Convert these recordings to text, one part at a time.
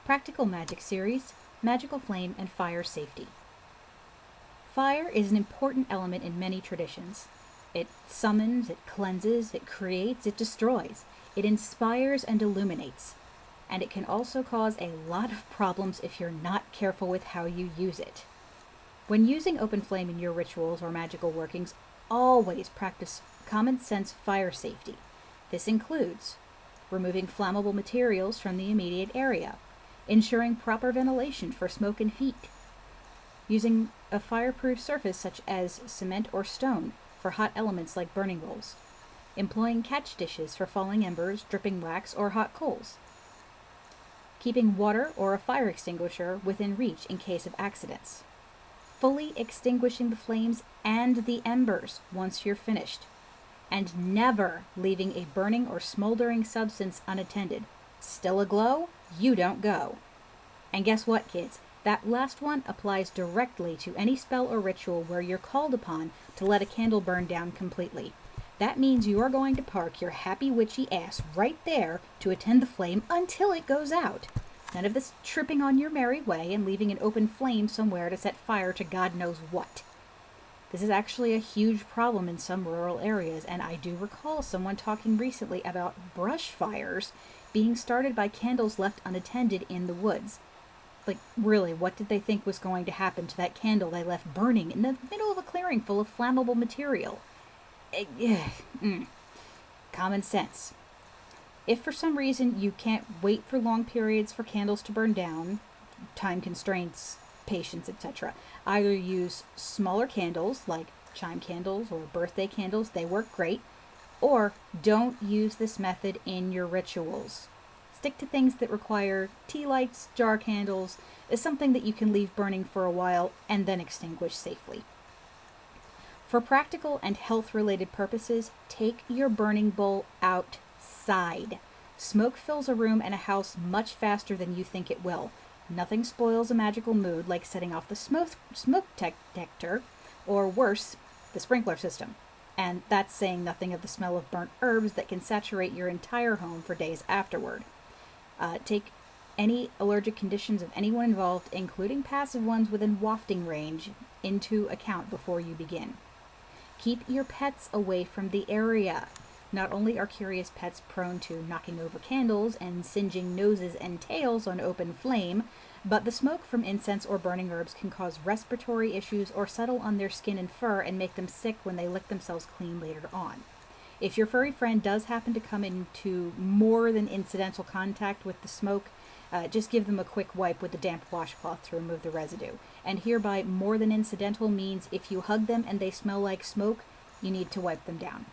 Practical Magic Series, Magical Flame and Fire Safety. Fire is an important element in many traditions. It summons, it cleanses, it creates, it destroys. It inspires and illuminates. And it can also cause a lot of problems if you're not careful with how you use it. When using open flame in your rituals or magical workings, always practice common sense fire safety. This includes removing flammable materials from the immediate area, ensuring proper ventilation for smoke and heat, using a fireproof surface such as cement or stone for hot elements like burning rolls, employing catch dishes for falling embers, dripping wax, or hot coals, keeping water or a fire extinguisher within reach in case of accidents, fully extinguishing the flames and the embers once you're finished, and never leaving a burning or smoldering substance unattended. Still aglow? You don't go. And guess what, kids? That last one applies directly to any spell or ritual where you're called upon to let a candle burn down completely. That means you are going to park your happy witchy ass right there to attend the flame until it goes out. None of this tripping on your merry way and leaving an open flame somewhere to set fire to God knows what. This is actually a huge problem in some rural areas, and I do recall someone talking recently about brush fires being started by candles left unattended in the woods. Like, really, what did they think was going to happen to that candle they left burning in the middle of a clearing full of flammable material? Common sense. If for some reason you can't wait for long periods for candles to burn down, time constraints, patience, etc., either use smaller candles like chime candles or birthday candles, they work great, or don't use this method in your rituals. Stick to things that require tea lights, jar candles, is something that you can leave burning for a while and then extinguish safely. For practical and health-related purposes, take your burning bowl outside. Smoke fills a room and a house much faster than you think it will. Nothing spoils a magical mood like setting off the smoke detector, or worse, the sprinkler system. And that's saying nothing of the smell of burnt herbs that can saturate your entire home for days afterward. Take any allergic conditions of anyone involved, including passive ones within wafting range, into account before you begin. Keep your pets away from the area. Not only are curious pets prone to knocking over candles and singeing noses and tails on open flame, but the smoke from incense or burning herbs can cause respiratory issues or settle on their skin and fur and make them sick when they lick themselves clean later on. If your furry friend does happen to come into more than incidental contact with the smoke, just give them a quick wipe with a damp washcloth to remove the residue. And hereby, more than incidental means if you hug them and they smell like smoke, you need to wipe them down.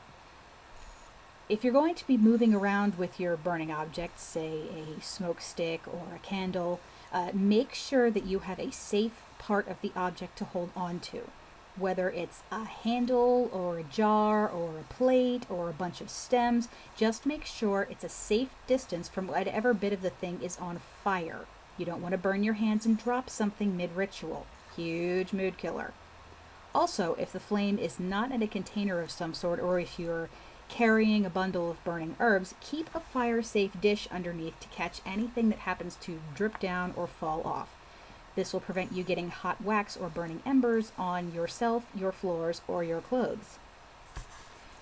If you're going to be moving around with your burning objects, say a smoke stick or a candle, make sure that you have a safe part of the object to hold on to. Whether it's a handle or a jar or a plate or a bunch of stems, just make sure it's a safe distance from whatever bit of the thing is on fire. You don't want to burn your hands and drop something mid-ritual. Huge mood killer. Also, if the flame is not in a container of some sort, or if you're carrying a bundle of burning herbs, keep a fire-safe dish underneath to catch anything that happens to drip down or fall off. This will prevent you getting hot wax or burning embers on yourself, your floors, or your clothes.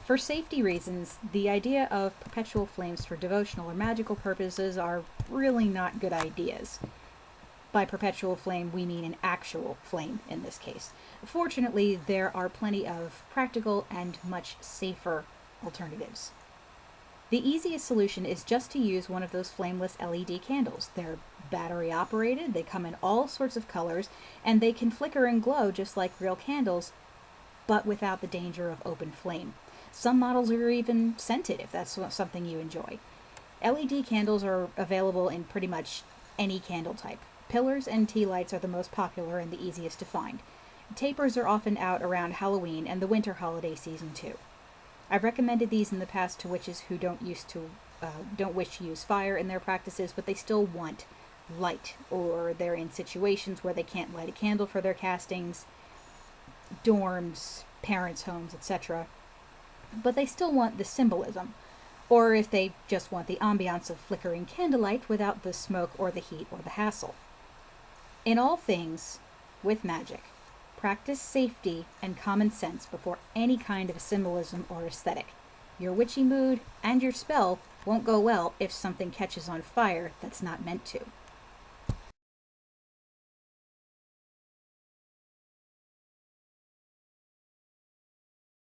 For safety reasons, the idea of perpetual flames for devotional or magical purposes are really not good ideas. By perpetual flame, we mean an actual flame in this case. Fortunately, there are plenty of practical and much safer alternatives. The easiest solution is just to use one of those flameless LED candles. They're battery operated, they come in all sorts of colors, and they can flicker and glow just like real candles, but without the danger of open flame. Some models are even scented if that's something you enjoy. LED candles are available in pretty much any candle type. Pillars and tea lights are the most popular and the easiest to find. Tapers are often out around Halloween and the winter holiday season too. I've recommended these in the past to witches who don't wish to use fire in their practices, but they still want light, or they're in situations where they can't light a candle for their castings, dorms, parents' homes, etc. But they still want the symbolism. or if they just want the ambiance of flickering candlelight without the smoke or the heat or the hassle. In all things with magic, practice safety and common sense before any kind of symbolism or aesthetic. Your witchy mood and your spell won't go well if something catches on fire that's not meant to.